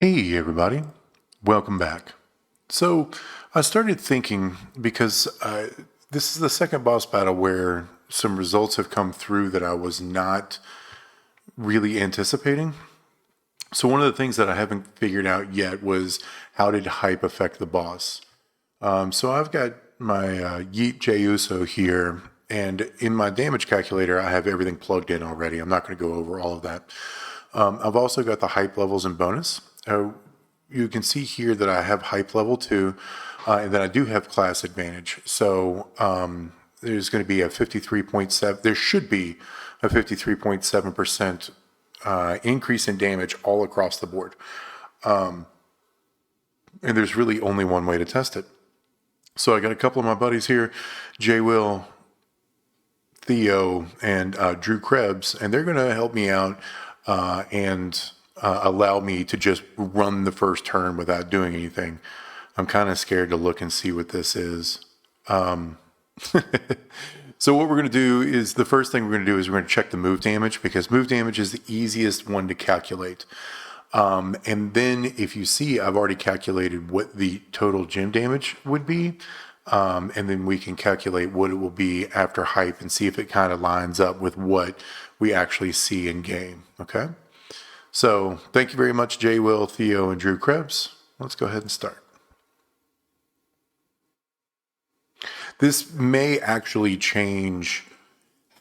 Hey everybody, welcome back. So I started thinking because this is the second boss battle where some results have come through that I was not really anticipating. So one of the things that I haven't figured out yet was how did hype affect the boss? So I've got my Yeet J Uso here, and in my damage calculator I have everything plugged in already. I'm not going to go over all of that. I've also got the hype levels and bonus. You can see here that I have hype level 2, and then I do have class advantage. So there's going to be a 53.7, there should be a 53.7% increase in damage all across the board. And there's really only one way to test it. So I got a couple of my buddies here, Jay Will, Theo, and Drew Krebs, and they're going to help me out and allow me to just run the first turn without doing anything. I'm kind of scared to look and see what this is. So what we're going to do is the first thing we're going to do is we're going to check the move damage, because move damage is the easiest one to calculate. And then if you see, I've already calculated what the total gym damage would be. And then we can calculate what it will be after hype and see if it kind of lines up with what we actually see in game. Okay. So thank you very much, Jay Will, Theo, and Drew Krebs. Let's go ahead and start. This may actually change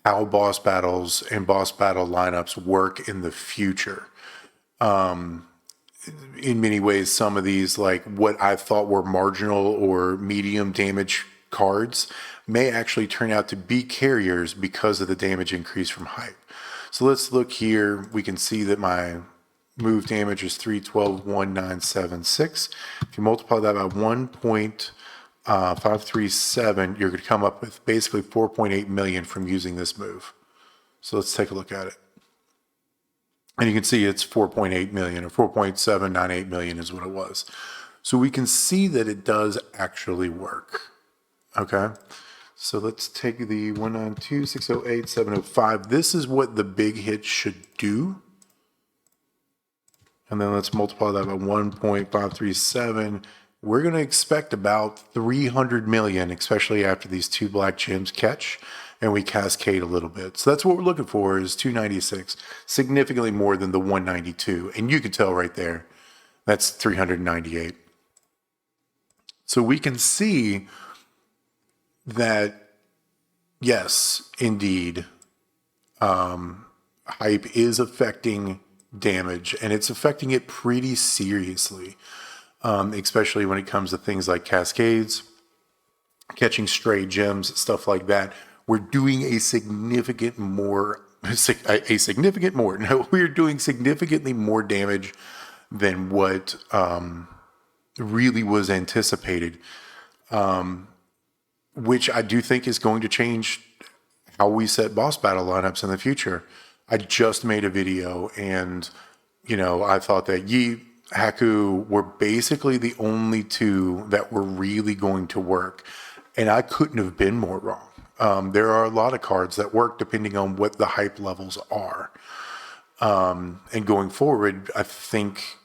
how boss battles and boss battle lineups work in the future. In many ways, some of these, like what I thought were marginal or medium damage cards, may actually turn out to be carriers because of the damage increase from hype. So let's look here. We can see that my move damage is 312,1976. If you multiply that by 1.537, you're going to come up with basically 4.8 million from using this move. So let's take a look at it. And you can see it's 4.8 million, or 4.798 million is what it was. So we can see that it does actually work. Okay. So let's take the 192,608,705. This is what the big hit should do. And then let's multiply that by 1.537. We're going to expect about 300 million, especially after these two black gems catch and we cascade a little bit. So that's what we're looking for, is 296, significantly more than the 192. And you can tell right there, that's 398. So we can see that, yes, indeed, hype is affecting damage, and it's affecting it pretty seriously, especially when it comes to things like cascades, catching stray gems, stuff like that. We're doing a significant more. No, we're doing significantly more damage than what really was anticipated, which I do think is going to change how we set boss battle lineups in the future. I just made a video, and I thought that Yi, Haku were basically the only two that were really going to work, and I couldn't have been more wrong. There are a lot of cards that work depending on what the hype levels are. And going forward, I think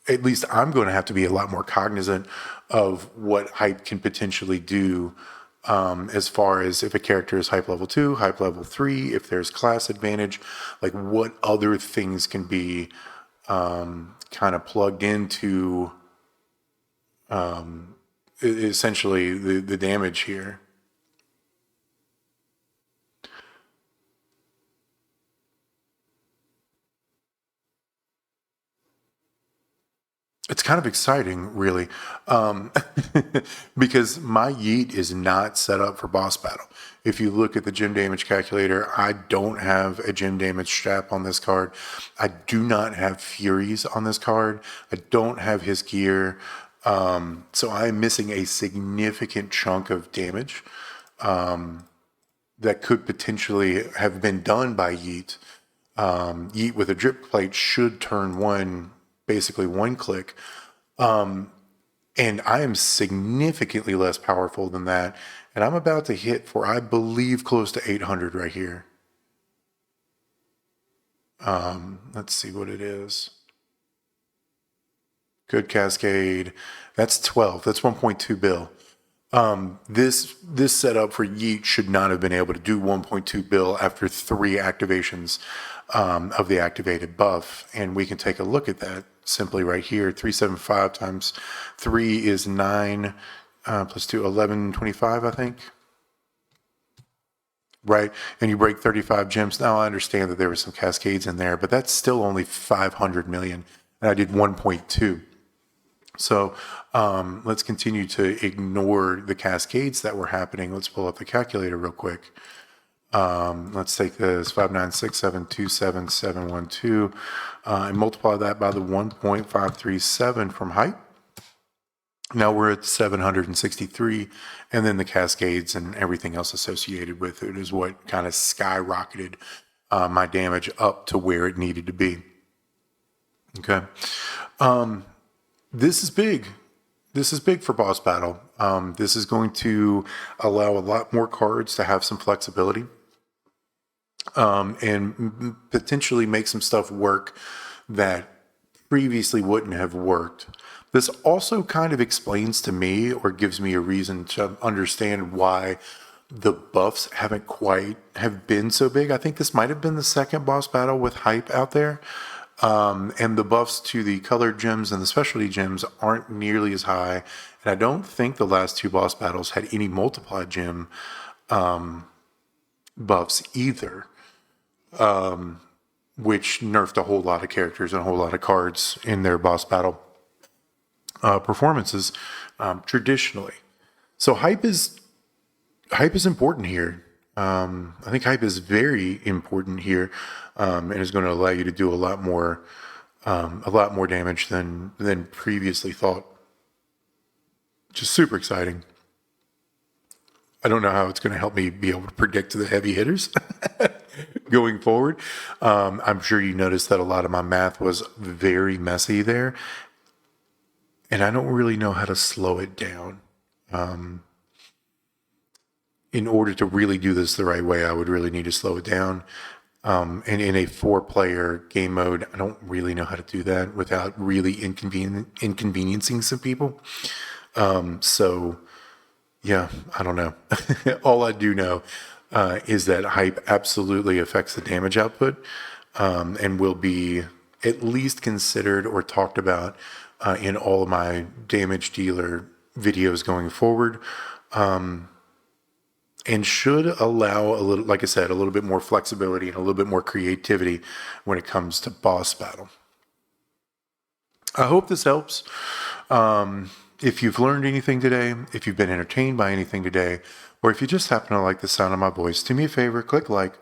at least I'm going to have to be a lot more cognizant of what hype can potentially do, as far as if a character is hype level 2, hype level 3, if there's class advantage, like what other things can be kind of plugged into essentially the damage here. It's kind of exciting, really, because my Yeet is not set up for boss battle. If you look at the gym damage calculator, I don't have a gym damage strap on this card. I do not have Furies on this card. I don't have his gear. So I'm missing a significant chunk of damage that could potentially have been done by Yeet. Yeet with a drip plate should turn basically one click. And I am significantly less powerful than that. And I'm about to hit for, I believe, close to 800 right here. Let's see what it is. Good cascade. That's 12. That's 1.2 bill. This setup for Yeet should not have been able to do 1.2 bill after 3 activations of the activated buff. And we can take a look at that simply right here. 375 times 3 is 9 plus 2, 11, 25, I think. Right? And you break 35 gems. Now I understand that there were some cascades in there, but that's still only 500 million. And I did 1.2. So let's continue to ignore the cascades that were happening. Let's pull up the calculator real quick. Let's take this 596727712 and multiply that by the 1.537 from height. Now we're at 763, and then the cascades and everything else associated with it is what kind of skyrocketed my damage up to where it needed to be. Okay. This is big. This is big for boss battle. This is going to allow a lot more cards to have some flexibility and potentially make some stuff work that previously wouldn't have worked. This also kind of explains to me, or gives me a reason to understand why the buffs haven't quite have been so big. I think this might have been the second boss battle with hype out there. And the buffs to the colored gems and the specialty gems aren't nearly as high. And I don't think the last 2 boss battles had any multiplied gem buffs either, which nerfed a whole lot of characters and a whole lot of cards in their boss battle performances traditionally. So hype is important here. I think hype is very important here, and is going to allow you to do a lot more damage than previously thought. Just super exciting. I don't know how it's going to help me be able to predict the heavy hitters going forward. I'm sure you noticed that a lot of my math was very messy there, and I don't really know how to slow it down. In order to really do this the right way, I would really need to slow it down. And in a 4-player game mode, I don't really know how to do that without really inconveniencing some people. So, yeah, I don't know. All I do know is that hype absolutely affects the damage output and will be at least considered or talked about in all of my damage dealer videos going forward. And should allow a little, like I said, a little bit more flexibility and a little bit more creativity when it comes to boss battle. I hope this helps. If you've learned anything today, if you've been entertained by anything today, or if you just happen to like the sound of my voice, do me a favor, click like,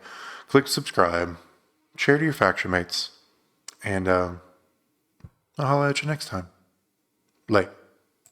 click subscribe, share to your faction mates, and I'll holler at you next time. Late.